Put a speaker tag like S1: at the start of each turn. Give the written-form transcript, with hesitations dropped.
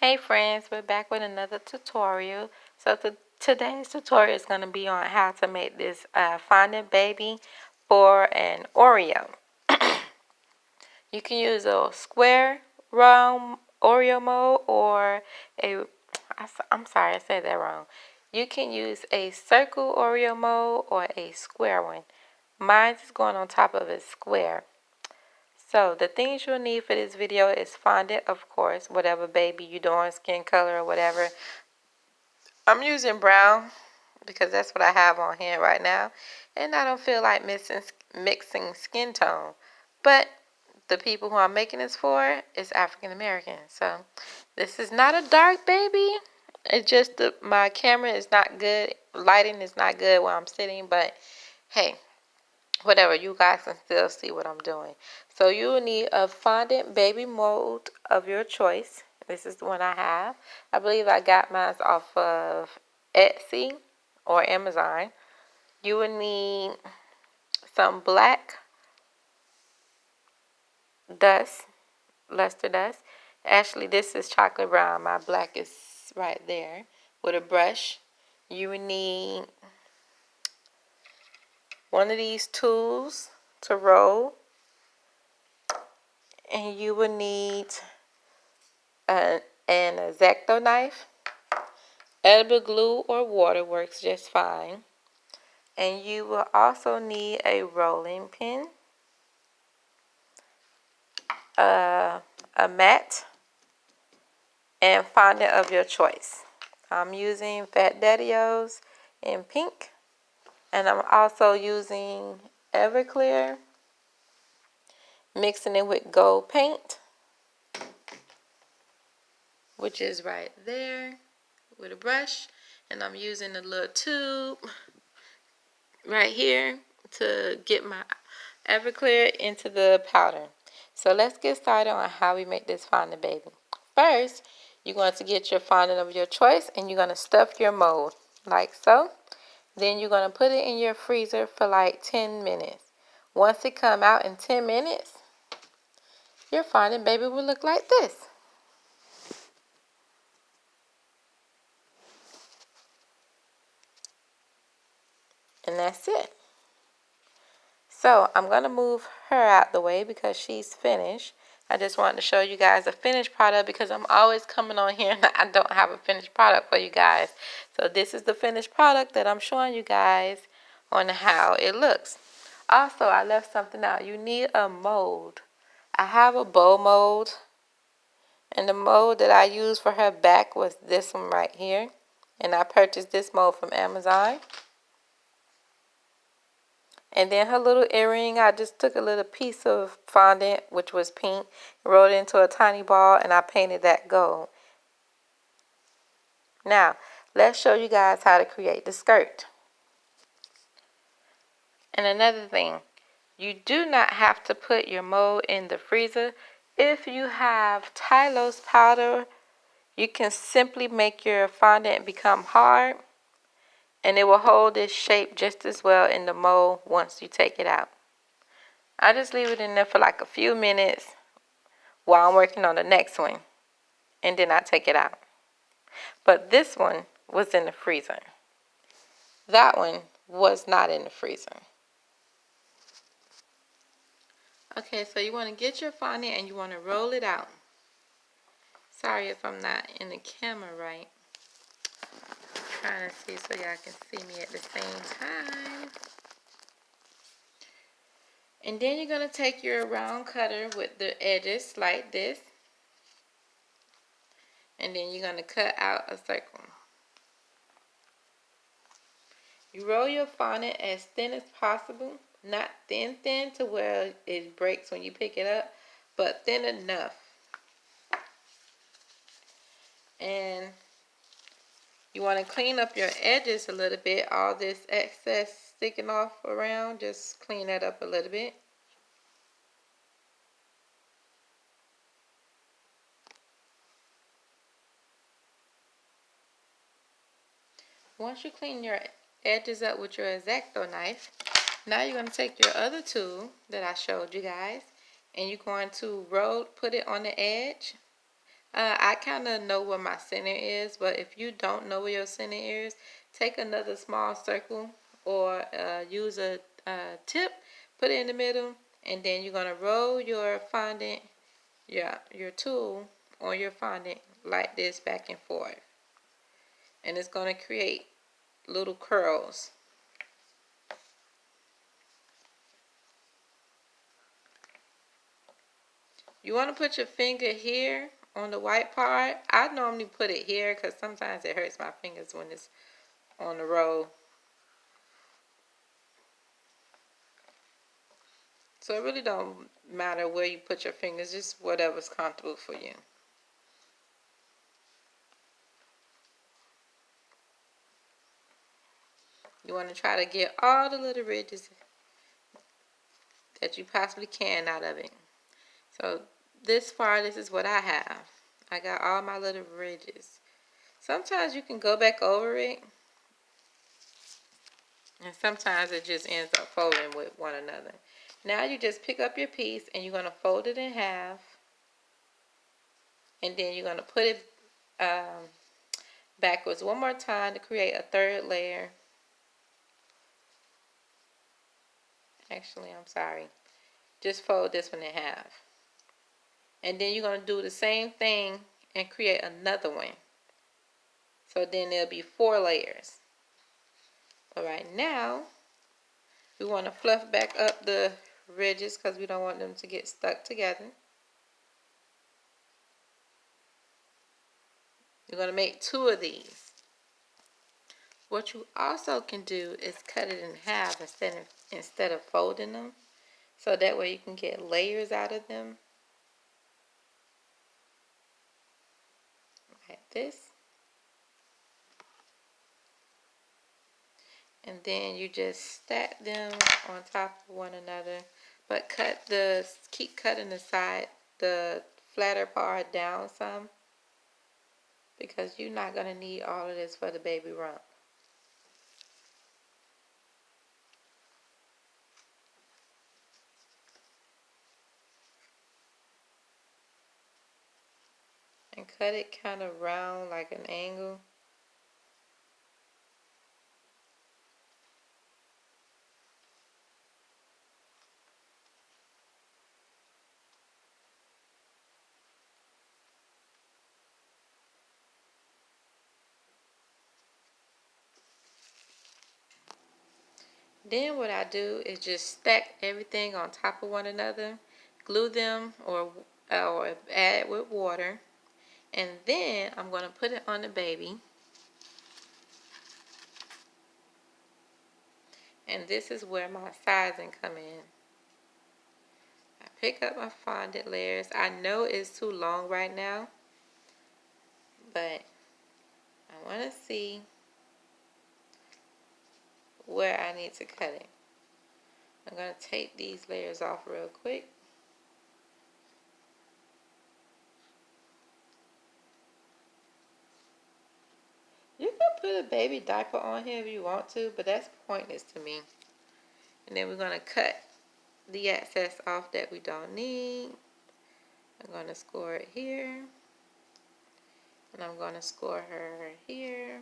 S1: Hey friends, we're back with another tutorial. So today's tutorial is going to be on how to make this fondant baby for an Oreo. You can use a square round Oreo mold or I'm sorry, I said that wrong. You can use a circle Oreo mold or a square one. Mine is going on top of a square. So the things you'll need for this video is fondant, of course, whatever baby you're doing, skin color or whatever. I'm using brown because that's what I have on hand right now. And I don't feel like mixing skin tone. But the people who I'm making this for is African American. So this is not a dark baby. It's just my camera is not good. Lighting is not good where I'm sitting. But hey, whatever, you guys can still see what I'm doing. So you will need a fondant baby mold of your choice. This is the one I have. I believe I got mine off of Etsy or Amazon. You will need some black dust, luster dust. Actually, this is chocolate brown. My black is right there. With a brush, you will need one of these tools to roll. And you will need an X-Acto knife. Edible glue or water works just fine. And you will also need a rolling pin, a mat, and fondant of your choice. I'm using Fat Daddy-O's in pink, and I'm also using Everclear, mixing it with gold paint, which is right there, with a brush. And I'm using a little tube right here to get my Everclear into the powder. So let's get started on how we make this fondant baby. First, you're going to get your fondant of your choice and you're going to stuff your mold like so. Then you're going to put it in your freezer for like 10 minutes. Once it comes out in 10 minutes, your fondant baby will look like this. And that's it. So I'm going to move her out the way because she's finished. I just wanted to show you guys a finished product because I'm always coming on here and I don't have a finished product for you guys. So this is the finished product that I'm showing you guys on how it looks. Also, I left something out. You need a mold. I have a bow mold. And the mold that I used for her back was this one right here. And I purchased this mold from Amazon. And then her little earring, I just took a little piece of fondant, which was pink, rolled it into a tiny ball, and I painted that gold. Now, let's show you guys how to create the skirt. And another thing, you do not have to put your mold in the freezer. If you have Tylose powder, you can simply make your fondant become hard, and it will hold its shape just as well in the mold once you take it out. I just leave it in there for like a few minutes while I'm working on the next one, and then I take it out. But this one was in the freezer. That one was not in the freezer. Okay, so you want to get your fondant and you want to roll it out. Sorry if I'm not in the camera right. I'm trying to see so y'all can see me at the same time. And then you're going to take your round cutter with the edges like this. And then you're going to cut out a circle. You roll your fondant as thin as possible. Not thin to where it breaks when you pick it up, but thin enough. And you want to clean up your edges a little bit. All this excess sticking off around, just clean that up a little bit. Once you clean your edges up with your X-Acto knife, now you're going to take your other tool that I showed you guys, and you're going to put it on the edge I kind of know where my center is, but if you don't know where your center is, take another small circle or use a tip, put it in the middle, and then you're going to roll your fondant, your tool on your fondant like this back and forth. And it's going to create little curls. You want to put your finger here on the white part. I normally put it here because sometimes it hurts my fingers when it's on the roll. So it really don't matter where you put your fingers, just whatever's comfortable for you. You want to try to get all the little ridges that you possibly can out of it. So this far, this is what I have. I got all my little ridges. Sometimes you can go back over it, and sometimes it just ends up folding with one another. Now you just pick up your piece and you're going to fold it in half, and then you're going to put it backwards one more time to create a third layer. Actually, I'm sorry. Just fold this one in half. And then you're going to do the same thing and create another one. So then there'll be 4 layers. But right now, we want to fluff back up the ridges because we don't want them to get stuck together. You're going to make 2 of these. What you also can do is cut it in half instead of folding them. So that way you can get layers out of them. Like this. And then you just stack them on top of one another. But keep cutting the flatter part down some. Because you're not going to need all of this for the baby rump. And cut it kind of round like an angle. Then what I do is just stack everything on top of one another, glue them or add with water, and then I'm going to put it on the baby. And this is where my sizing come in. I pick up my fondant layers. I know it's too long right now, but I want to see where I need to cut it. I'm going to take these layers off real quick. You can put a baby diaper on here if you want to, but that's pointless to me. And then we're going to cut the excess off that we don't need. I'm going to score it here. And I'm going to score her here.